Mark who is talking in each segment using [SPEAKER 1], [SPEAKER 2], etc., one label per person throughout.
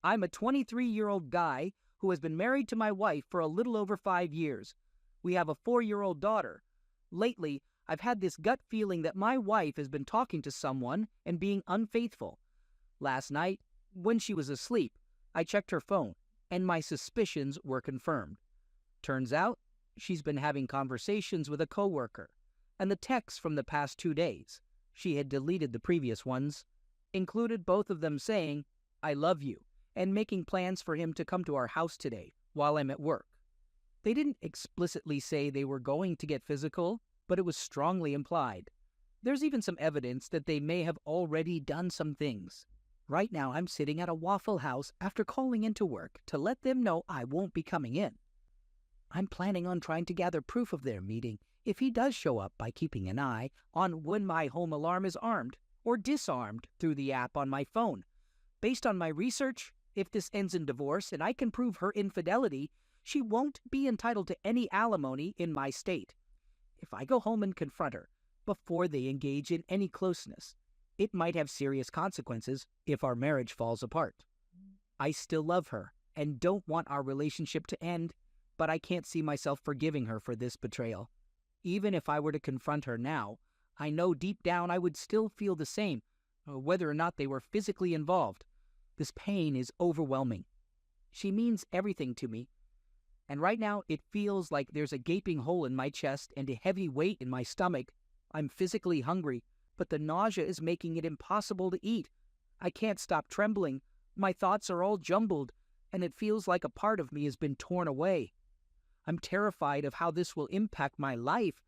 [SPEAKER 1] I'm a 23-year-old guy who has been married to my wife for a little over 5 years. We have a 4-year-old daughter. Lately, I've had this gut feeling that my wife has been talking to someone and being unfaithful. Last night, when she was asleep, I checked her phone, and my suspicions were confirmed. Turns out, she's been having conversations with a coworker, and the texts from the past 2 days, she had deleted the previous ones, included both of them saying, "I love you," and making plans for him to come to our house today while I'm at work. They didn't explicitly say they were going to get physical, but it was strongly implied. There's even some evidence that they may have already done some things. Right now, I'm sitting at a Waffle House after calling into work to let them know I won't be coming in. I'm planning on trying to gather proof of their meeting if he does show up by keeping an eye on when my home alarm is armed or disarmed through the app on my phone. Based on my research, if this ends in divorce and I can prove her infidelity, she won't be entitled to any alimony in my state. If I go home and confront her before they engage in any closeness, it might have serious consequences if our marriage falls apart. I still love her and don't want our relationship to end, but I can't see myself forgiving her for this betrayal. Even if I were to confront her now, I know deep down I would still feel the same, whether or not they were physically involved. This pain is overwhelming. She means everything to me. And right now, it feels like there's a gaping hole in my chest and a heavy weight in my stomach. I'm physically hungry, but the nausea is making it impossible to eat. I can't stop trembling. My thoughts are all jumbled, and it feels like a part of me has been torn away. I'm terrified of how this will impact my life,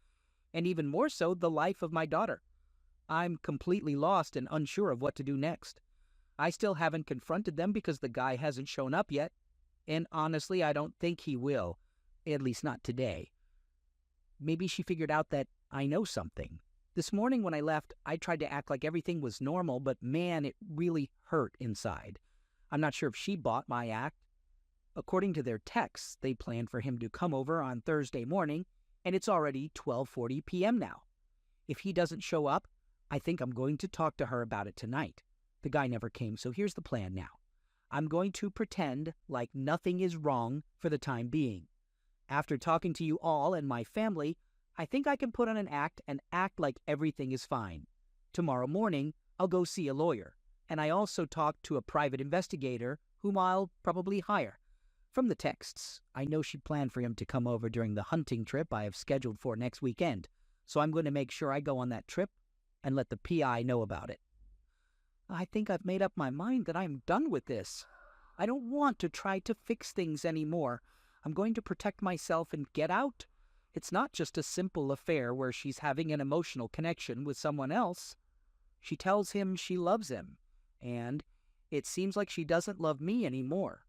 [SPEAKER 1] and even more so, the life of my daughter. I'm completely lost and unsure of what to do next. I still haven't confronted them because the guy hasn't shown up yet. And honestly, I don't think he will, at least not today. Maybe she figured out that I know something. This morning when I left, I tried to act like everything was normal, but man, it really hurt inside. I'm not sure if she bought my act. According to their texts, they planned for him to come over on Thursday morning, and it's already 12:40 p.m. now. If he doesn't show up, I think I'm going to talk to her about it tonight. The guy never came, so here's the plan now. I'm going to pretend like nothing is wrong for the time being. After talking to you all and my family, I think I can put on an act and act like everything is fine. Tomorrow morning, I'll go see a lawyer, and I also talked to a private investigator whom I'll probably hire. From the texts, I know she planned for him to come over during the hunting trip I have scheduled for next weekend, so I'm going to make sure I go on that trip and let the PI know about it. I think I've made up my mind that I'm done with this. I don't want to try to fix things anymore. I'm going to protect myself and get out. It's not just a simple affair where she's having an emotional connection with someone else. She tells him she loves him, and it seems like she doesn't love me anymore.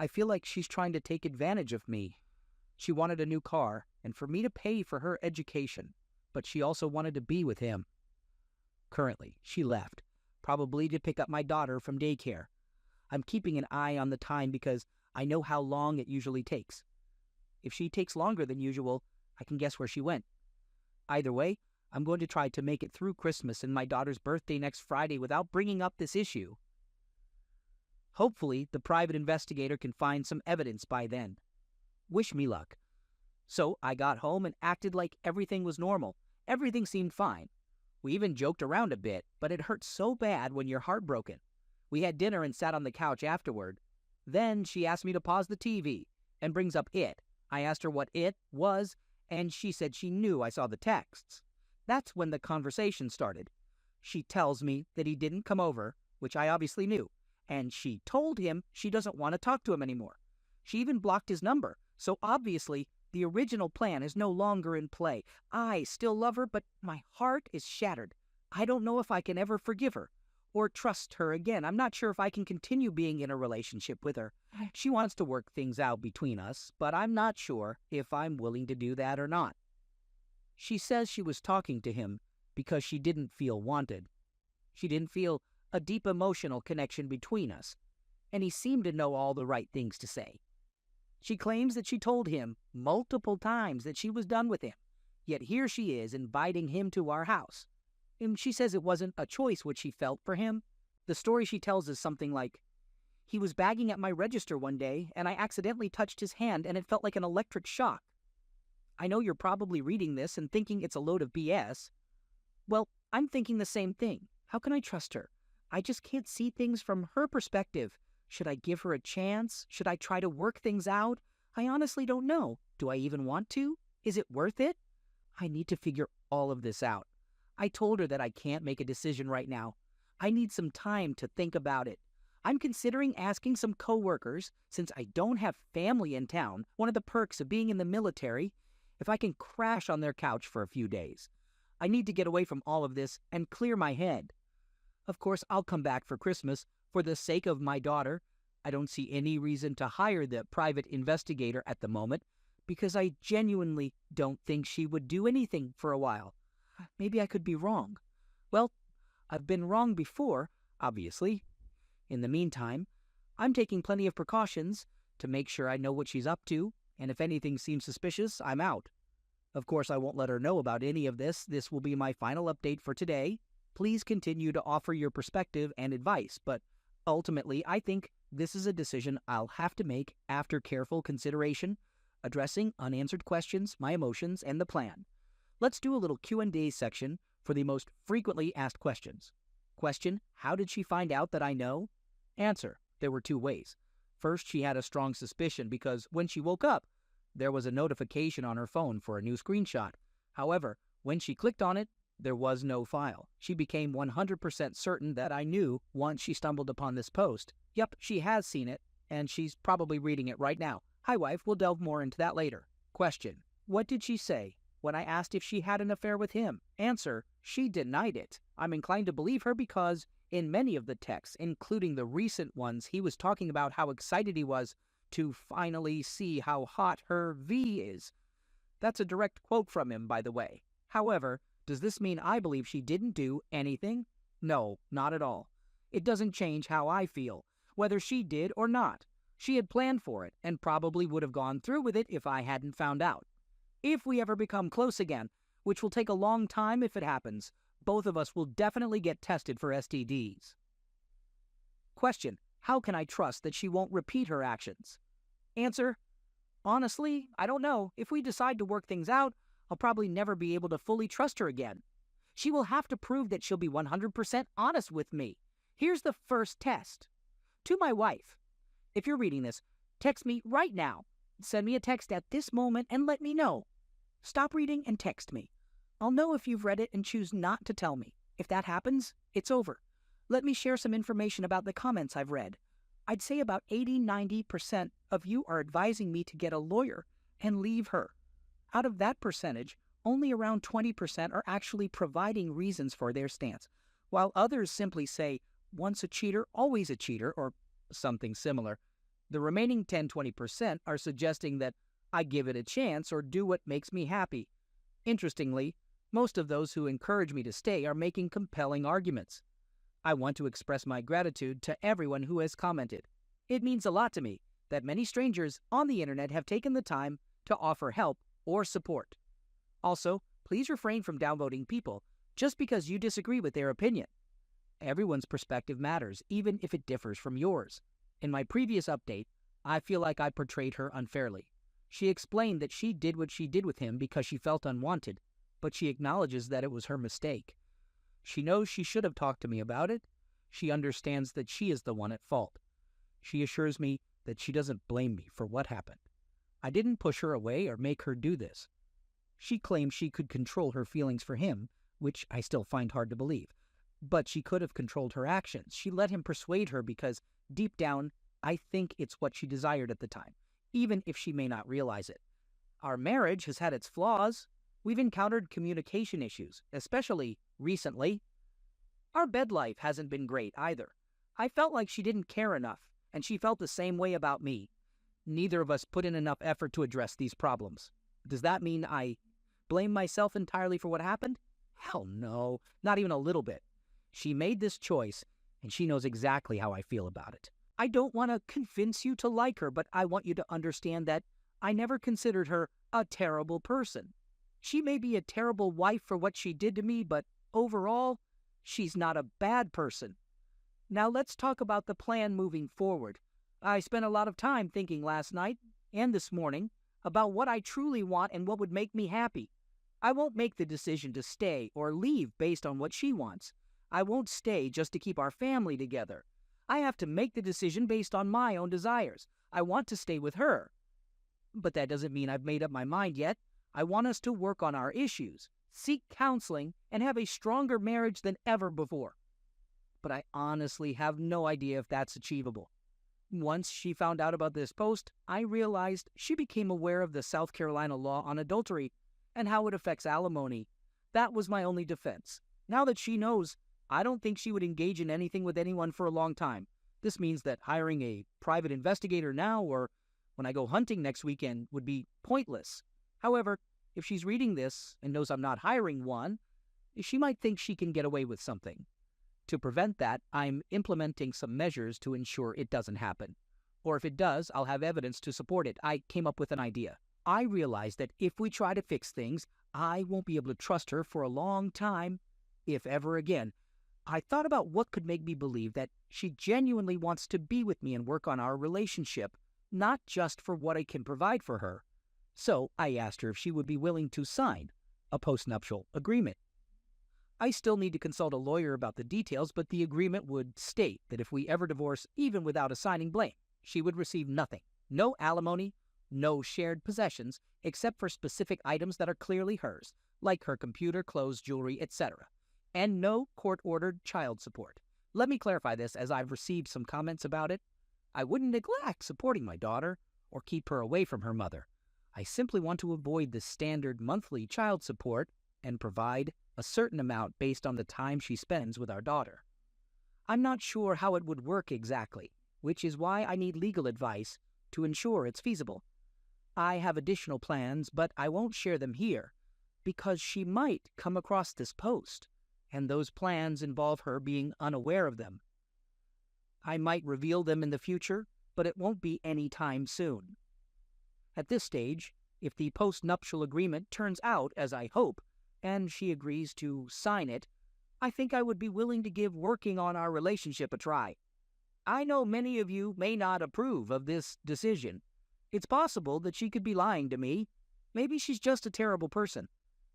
[SPEAKER 1] I feel like she's trying to take advantage of me. She wanted a new car, and for me to pay for her education, but she also wanted to be with him. Currently, she left, probably to pick up my daughter from daycare. I'm keeping an eye on the time because I know how long it usually takes. If she takes longer than usual, I can guess where she went. Either way, I'm going to try to make it through Christmas and my daughter's birthday next Friday without bringing up this issue. Hopefully, the private investigator can find some evidence by then. Wish me luck. So I got home and acted like everything was normal. Everything seemed fine. We even joked around a bit, but it hurts so bad when you're heartbroken. We had dinner and sat on the couch afterward. Then she asked me to pause the TV and brings up It. I asked her what It was, and she said she knew I saw the texts. That's when the conversation started. She tells me that he didn't come over, which I obviously knew, and she told him she doesn't want to talk to him anymore. She even blocked his number, so obviously the original plan is no longer in play. I still love her, but my heart is shattered. I don't know if I can ever forgive her or trust her again. I'm not sure if I can continue being in a relationship with her. She wants to work things out between us, but I'm not sure if I'm willing to do that or not. She says she was talking to him because she didn't feel wanted. She didn't feel a deep emotional connection between us, and he seemed to know all the right things to say. She claims that she told him multiple times that she was done with him, yet here she is inviting him to our house. And she says it wasn't a choice which she felt for him. The story she tells is something like, He was bagging at my register one day, and I accidentally touched his hand, and it felt like an electric shock. I know you're probably reading this and thinking it's a load of BS. Well, I'm thinking the same thing. How can I trust her? I just can't see things from her perspective. Should I give her a chance? Should I try to work things out? I honestly don't know. Do I even want to? Is it worth it? I need to figure all of this out. I told her that I can't make a decision right now. I need some time to think about it. I'm considering asking some coworkers, since I don't have family in town, one of the perks of being in the military, if I can crash on their couch for a few days. I need to get away from all of this and clear my head. Of course, I'll come back for Christmas for the sake of my daughter. I don't see any reason to hire the private investigator at the moment because I genuinely don't think she would do anything for a while. Maybe I could be wrong. Well, I've been wrong before, obviously. In the meantime, I'm taking plenty of precautions to make sure I know what she's up to, and if anything seems suspicious, I'm out. Of course, I won't let her know about any of this. This will be my final update for today. Please continue to offer your perspective and advice, but ultimately, I think this is a decision I'll have to make after careful consideration, addressing unanswered questions, my emotions, and the plan. Let's do a little Q&A section for the most frequently asked questions. Question: how did she find out that I know? Answer: there were two ways. First, she had a strong suspicion because when she woke up, there was a notification on her phone for a new screenshot. However, when she clicked on it, there was no file. She became 100% certain that I knew once she stumbled upon this post. Yep, she has seen it, and she's probably reading it right now. Hi, wife. We'll delve more into that later. Question: what did she say when I asked if she had an affair with him? Answer: she denied it. I'm inclined to believe her because in many of the texts, including the recent ones, he was talking about how excited he was to finally see how hot her V is. That's a direct quote from him, by the way. However, does this mean I believe she didn't do anything? No, not at all. It doesn't change how I feel, whether she did or not. She had planned for it and probably would have gone through with it if I hadn't found out. If we ever become close again, which will take a long time if it happens, both of us will definitely get tested for STDs. Question: how can I trust that she won't repeat her actions? Answer: honestly, I don't know. If we decide to work things out, I'll probably never be able to fully trust her again. She will have to prove that she'll be 100% honest with me. Here's the first test. To my wife: if you're reading this, text me right now. Send me a text at this moment and let me know. Stop reading and text me. I'll know if you've read it and choose not to tell me. If that happens, it's over. Let me share some information about the comments I've read. I'd say about 80-90% of you are advising me to get a lawyer and leave her. Out of that percentage, only around 20% are actually providing reasons for their stance, while others simply say, once a cheater, always a cheater, or something similar. The remaining 10-20% are suggesting that I give it a chance or do what makes me happy. Interestingly, most of those who encourage me to stay are making compelling arguments. I want to express my gratitude to everyone who has commented. It means a lot to me that many strangers on the internet have taken the time to offer help or support. Also, please refrain from downvoting people just because you disagree with their opinion. Everyone's perspective matters, even if it differs from yours. In my previous update, I feel like I portrayed her unfairly. She explained that she did what she did with him because she felt unwanted, but she acknowledges that it was her mistake. She knows she should have talked to me about it. She understands that she is the one at fault. She assures me that she doesn't blame me for what happened. I didn't push her away or make her do this. She claims she could control her feelings for him, which I still find hard to believe. But she could have controlled her actions. She let him persuade her because, deep down, I think it's what she desired at the time, even if she may not realize it. Our marriage has had its flaws. We've encountered communication issues, especially recently. Our bed life hasn't been great either. I felt like she didn't care enough, and she felt the same way about me. Neither of us put in enough effort to address these problems. Does that mean I blame myself entirely for what happened? Hell no, not even a little bit. She made this choice, and she knows exactly how I feel about it. I don't want to convince you to like her, but I want you to understand that I never considered her a terrible person. She may be a terrible wife for what she did to me, but overall, she's not a bad person. Now let's talk about the plan moving forward. I spent a lot of time thinking last night and this morning about what I truly want and what would make me happy. I won't make the decision to stay or leave based on what she wants. I won't stay just to keep our family together. I have to make the decision based on my own desires. I want to stay with her. But that doesn't mean I've made up my mind yet. I want us to work on our issues, seek counseling, and have a stronger marriage than ever before. But I honestly have no idea if that's achievable. Once she found out about this post, I realized she became aware of the South Carolina law on adultery and how it affects alimony. That was my only defense. Now that she knows, I don't think she would engage in anything with anyone for a long time. This means that hiring a private investigator now or when I go hunting next weekend would be pointless. However, if she's reading this and knows I'm not hiring one, she might think she can get away with something. To prevent that, I'm implementing some measures to ensure it doesn't happen. Or if it does, I'll have evidence to support it. I came up with an idea. I realize that if we try to fix things, I won't be able to trust her for a long time, if ever again. I thought about what could make me believe that she genuinely wants to be with me and work on our relationship, not just for what I can provide for her. So I asked her if she would be willing to sign a postnuptial agreement. I still need to consult a lawyer about the details, but the agreement would state that if we ever divorce, even without assigning blame, she would receive nothing. No alimony, no shared possessions, except for specific items that are clearly hers, like her computer, clothes, jewelry, etc., and no court-ordered child support. Let me clarify this, as I've received some comments about it. I wouldn't neglect supporting my daughter or keep her away from her mother. I simply want to avoid the standard monthly child support and provide a certain amount based on the time she spends with our daughter. I'm not sure how it would work exactly, which is why I need legal advice to ensure it's feasible. I have additional plans, but I won't share them here because she might come across this post, and those plans involve her being unaware of them. I might reveal them in the future, but it won't be any time soon. At this stage, if the postnuptial agreement turns out as I hope, and she agrees to sign it, I think I would be willing to give working on our relationship a try. I know many of you may not approve of this decision. It's possible that she could be lying to me. Maybe she's just a terrible person.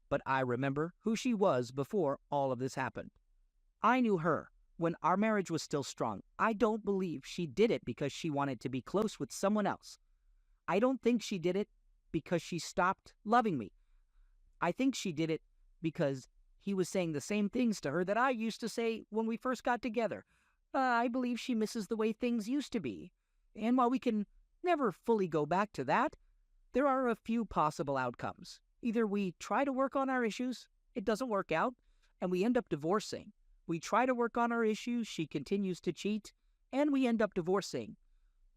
[SPEAKER 1] But I remember who she was before all of this happened. I knew her when our marriage was still strong. I don't believe she did it because she wanted to be close with someone else. I don't think she did it because she stopped loving me. I think she did it because he was saying the same things to her that I used to say when we first got together. I believe she misses the way things used to be. And while we can never fully go back to that, there are a few possible outcomes. Either we try to work on our issues, it doesn't work out, and we end up divorcing. We try to work on our issues, she continues to cheat, and we end up divorcing.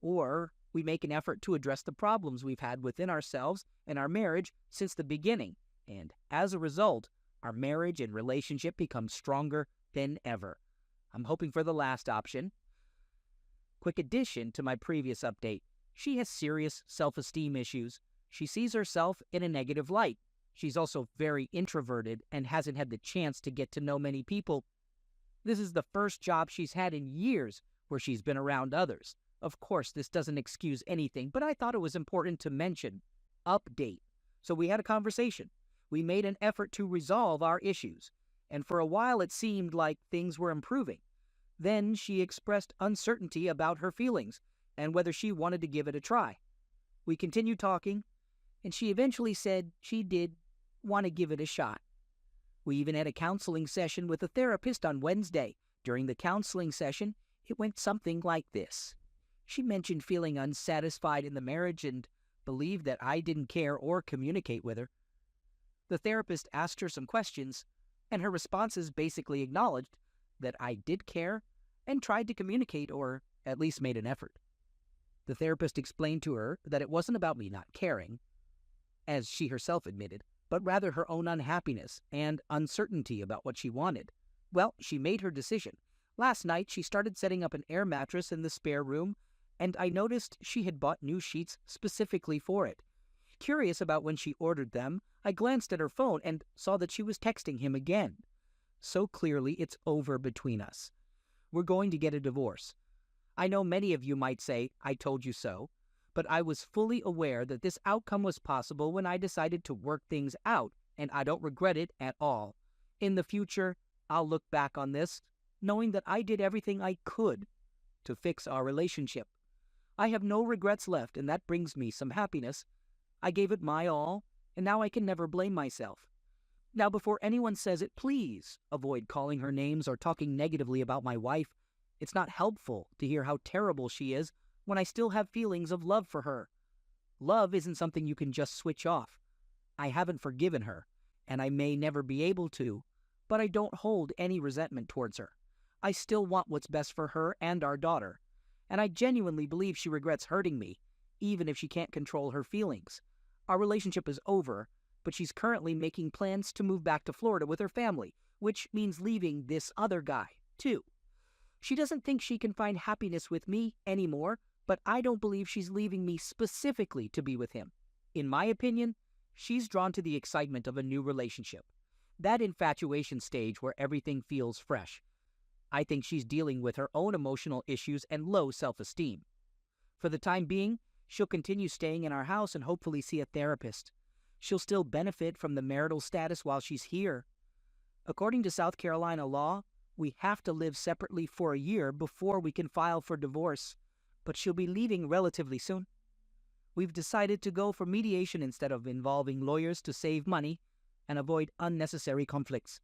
[SPEAKER 1] Or we make an effort to address the problems we've had within ourselves and our marriage since the beginning, and as a result, our marriage and relationship becomes stronger than ever. I'm hoping for the last option. Quick addition to my previous update. She has serious self-esteem issues. She sees herself in a negative light. She's also very introverted and hasn't had the chance to get to know many people. This is the first job she's had in years where she's been around others. Of course, this doesn't excuse anything, but I thought it was important to mention. Update. So we had a conversation. We made an effort to resolve our issues, and for a while it seemed like things were improving. Then she expressed uncertainty about her feelings and whether she wanted to give it a try. We continued talking, and she eventually said she did want to give it a shot. We even had a counseling session with a therapist on Wednesday. During the counseling session, it went something like this. She mentioned feeling unsatisfied in the marriage and believed that I didn't care or communicate with her. The therapist asked her some questions, and her responses basically acknowledged that I did care and tried to communicate, or at least made an effort. The therapist explained to her that it wasn't about me not caring, as she herself admitted, but rather her own unhappiness and uncertainty about what she wanted. Well, she made her decision. Last night, she started setting up an air mattress in the spare room, and I noticed she had bought new sheets specifically for it. Curious about when she ordered them, I glanced at her phone and saw that she was texting him again. So clearly, it's over between us. We're going to get a divorce. I know many of you might say, I told you so, but I was fully aware that this outcome was possible when I decided to work things out, and I don't regret it at all. In the future, I'll look back on this, knowing that I did everything I could to fix our relationship. I have no regrets left, and that brings me some happiness. I gave it my all, and now I can never blame myself. Now, before anyone says it, please avoid calling her names or talking negatively about my wife. It's not helpful to hear how terrible she is when I still have feelings of love for her. Love isn't something you can just switch off. I haven't forgiven her, and I may never be able to, but I don't hold any resentment towards her. I still want what's best for her and our daughter, and I genuinely believe she regrets hurting me, even if she can't control her feelings. Our relationship is over, but she's currently making plans to move back to Florida with her family, which means leaving this other guy, too. She doesn't think she can find happiness with me anymore, but I don't believe she's leaving me specifically to be with him. In my opinion, she's drawn to the excitement of a new relationship, that infatuation stage where everything feels fresh. I think she's dealing with her own emotional issues and low self-esteem. For the time being, she'll continue staying in our house and hopefully see a therapist. She'll still benefit from the marital status while she's here. According to South Carolina law, we have to live separately for a year before we can file for divorce, but she'll be leaving relatively soon. We've decided to go for mediation instead of involving lawyers to save money and avoid unnecessary conflicts.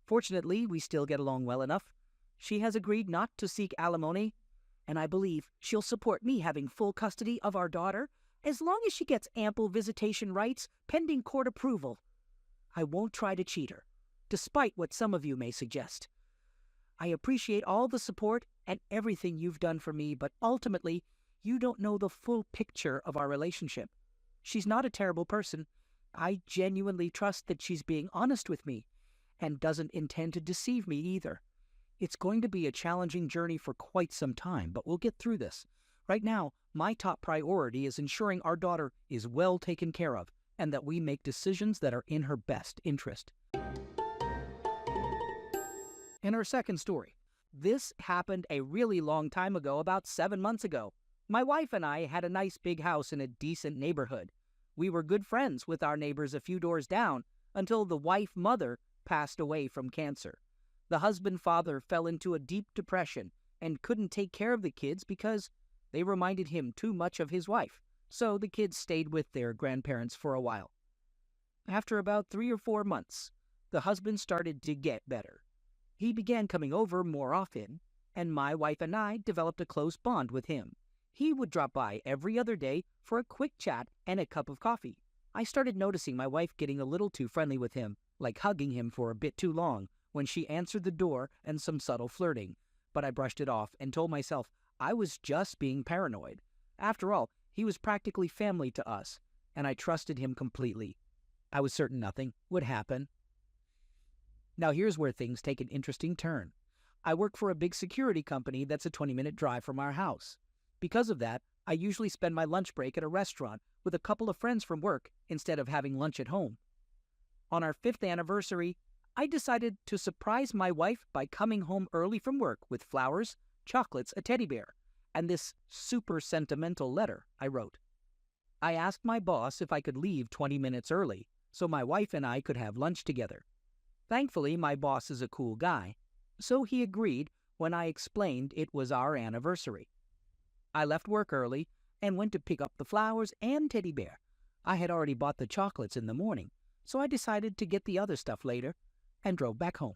[SPEAKER 1] Fortunately, we still get along well enough. She has agreed not to seek alimony, and I believe she'll support me having full custody of our daughter as long as she gets ample visitation rights pending court approval. I won't try to cheat her, despite what some of you may suggest. I appreciate all the support and everything you've done for me, but ultimately, you don't know the full picture of our relationship. She's not a terrible person. I genuinely trust that she's being honest with me and doesn't intend to deceive me either. It's going to be a challenging journey for quite some time, but we'll get through this. Right now, my top priority is ensuring our daughter is well taken care of and that we make decisions that are in her best interest. In our second story, this happened a really long time ago, about 7 months ago. My wife and I had a nice big house in a decent neighborhood. We were good friends with our neighbors a few doors down until the wife-mother passed away from cancer. The husband-father fell into a deep depression and couldn't take care of the kids because they reminded him too much of his wife, so the kids stayed with their grandparents for a while. After about 3 or 4 months, the husband started to get better. He began coming over more often, and my wife and I developed a close bond with him. He would drop by every other day for a quick chat and a cup of coffee. I started noticing my wife getting a little too friendly with him, like hugging him for a bit too long when she answered the door and some subtle flirting. But I brushed it off and told myself I was just being paranoid. After all, he was practically family to us, and I trusted him completely. I was certain nothing would happen. Now here's where things take an interesting turn. I work for a big security company that's a 20-minute drive from our house. Because of that, I usually spend my lunch break at a restaurant with a couple of friends from work instead of having lunch at home. On our 5th anniversary, I decided to surprise my wife by coming home early from work with flowers, chocolates, a teddy bear, and this super sentimental letter I wrote. I asked my boss if I could leave 20 minutes early so my wife and I could have lunch together. Thankfully, my boss is a cool guy, so he agreed when I explained it was our anniversary. I left work early and went to pick up the flowers and teddy bear. I had already bought the chocolates in the morning, so I decided to get the other stuff later and drove back home.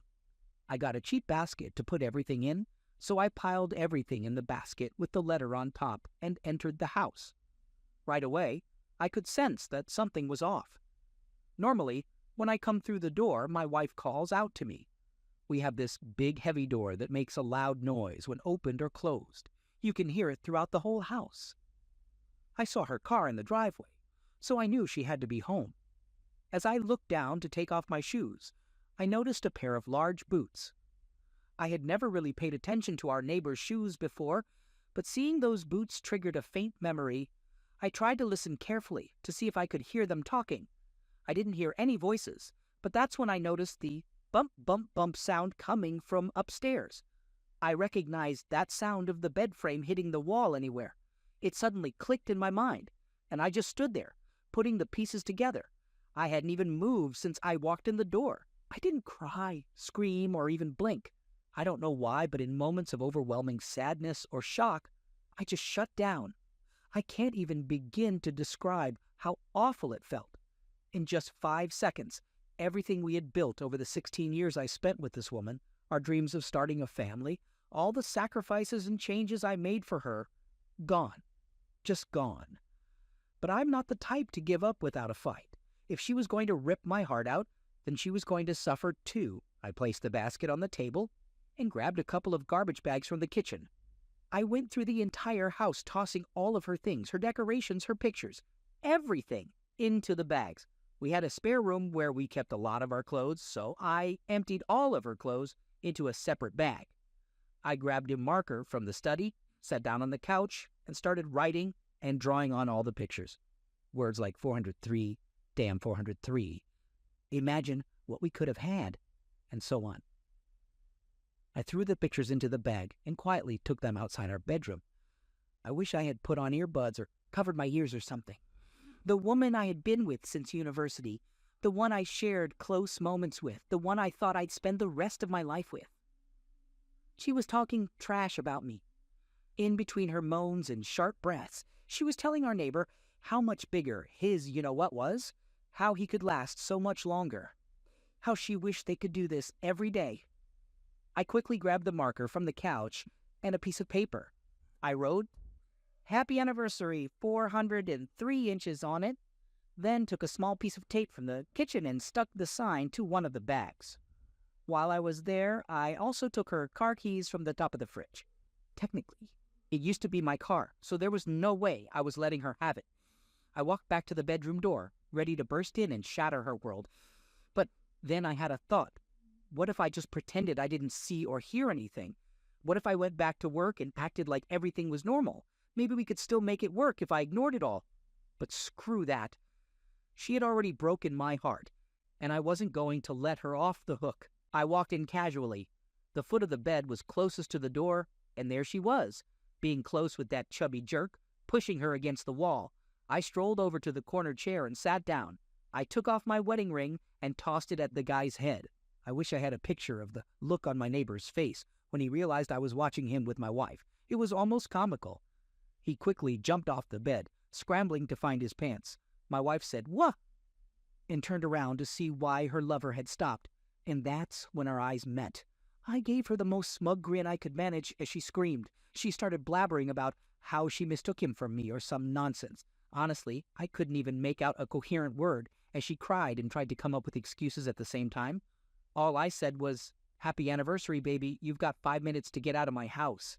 [SPEAKER 1] I got a cheap basket to put everything in, so I piled everything in the basket with the letter on top and entered the house. Right away, I could sense that something was off. Normally, when I come through the door, my wife calls out to me. We have this big, heavy door that makes a loud noise when opened or closed. You can hear it throughout the whole house. I saw her car in the driveway, so I knew she had to be home. As I looked down to take off my shoes, I noticed a pair of large boots. I had never really paid attention to our neighbor's shoes before, but seeing those boots triggered a faint memory. I tried to listen carefully to see if I could hear them talking. I didn't hear any voices, but that's when I noticed the bump, bump, bump sound coming from upstairs. I recognized that sound of the bed frame hitting the wall anywhere. It suddenly clicked in my mind, and I just stood there, putting the pieces together. I hadn't even moved since I walked in the door. I didn't cry, scream, or even blink. I don't know why, but in moments of overwhelming sadness or shock, I just shut down. I can't even begin to describe how awful it felt. In just 5 seconds, everything we had built over the 16 years I spent with this woman, our dreams of starting a family, all the sacrifices and changes I made for her, gone. Just gone. But I'm not the type to give up without a fight. If she was going to rip my heart out, then she was going to suffer too. I placed the basket on the table and grabbed a couple of garbage bags from the kitchen. I went through the entire house, tossing all of her things, her decorations, her pictures, everything into the bags. We had a spare room where we kept a lot of our clothes, so I emptied all of her clothes into a separate bag. I grabbed a marker from the study, sat down on the couch, and started writing and drawing on all the pictures. Words like 403, damn 403, imagine what we could have had, and so on. I threw the pictures into the bag and quietly took them outside our bedroom. I wish I had put on earbuds or covered my ears or something. The woman I had been with since university, the one I shared close moments with, the one I thought I'd spend the rest of my life with. She was talking trash about me. In between her moans and sharp breaths, she was telling our neighbor how much bigger his you-know-what was, how he could last so much longer, how she wished they could do this every day. I quickly grabbed the marker from the couch and a piece of paper. I wrote, "Happy anniversary, 403 inches on it," then took a small piece of tape from the kitchen and stuck the sign to one of the bags. While I was there, I also took her car keys from the top of the fridge. Technically, it used to be my car, so there was no way I was letting her have it. I walked back to the bedroom door, ready to burst in and shatter her world. But then I had a thought. What if I just pretended I didn't see or hear anything? What if I went back to work and acted like everything was normal? Maybe we could still make it work if I ignored it all. But screw that. She had already broken my heart, and I wasn't going to let her off the hook. I walked in casually. The foot of the bed was closest to the door, and there she was, being close with that chubby jerk, pushing her against the wall. I strolled over to the corner chair and sat down. I took off my wedding ring and tossed it at the guy's head. I wish I had a picture of the look on my neighbor's face when he realized I was watching him with my wife. It was almost comical. He quickly jumped off the bed, scrambling to find his pants. My wife said, "What?" and turned around to see why her lover had stopped. And that's when our eyes met. I gave her the most smug grin I could manage as she screamed. She started blabbering about how she mistook him for me or some nonsense. Honestly, I couldn't even make out a coherent word as she cried and tried to come up with excuses at the same time. All I said was, "Happy anniversary, baby. You've got 5 minutes to get out of my house."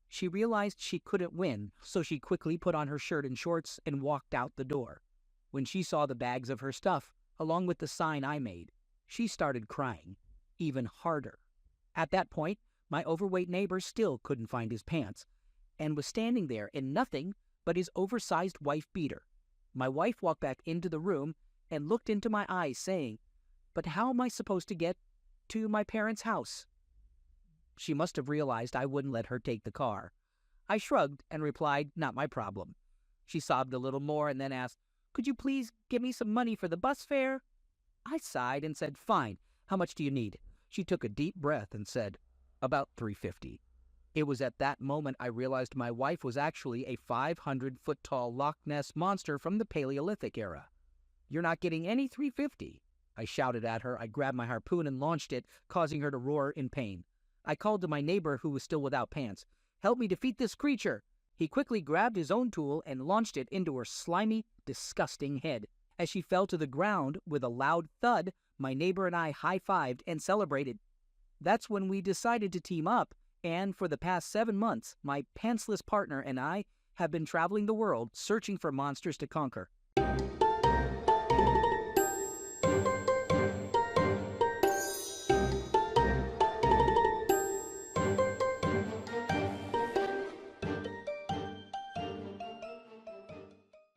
[SPEAKER 1] She realized she couldn't win, so she quickly put on her shirt and shorts and walked out the door. When she saw the bags of her stuff, along with the sign I made, she started crying, even harder. At that point, my overweight neighbor still couldn't find his pants, and was standing there in nothing but his oversized wife beater. My wife walked back into the room and looked into my eyes, saying, "But how am I supposed to get to my parents' house?" She must have realized I wouldn't let her take the car. I shrugged and replied, "Not my problem." She sobbed a little more and then asked, "Could you please give me some money for the bus fare?" I sighed and said, "Fine. How much do you need?" She took a deep breath and said, "About $350." It was at that moment I realized my wife was actually a 500-foot-tall Loch Ness monster from the Paleolithic era. "You're not getting any $350. I shouted at her. I grabbed my harpoon and launched it, causing her to roar in pain. I called to my neighbor, who was still without pants. "Help me defeat this creature." He quickly grabbed his own tool and launched it into her slimy, disgusting head. As she fell to the ground with a loud thud, my neighbor and I high-fived and celebrated. That's when we decided to team up, and for the past 7 months, my pantsless partner and I have been traveling the world searching for monsters to conquer.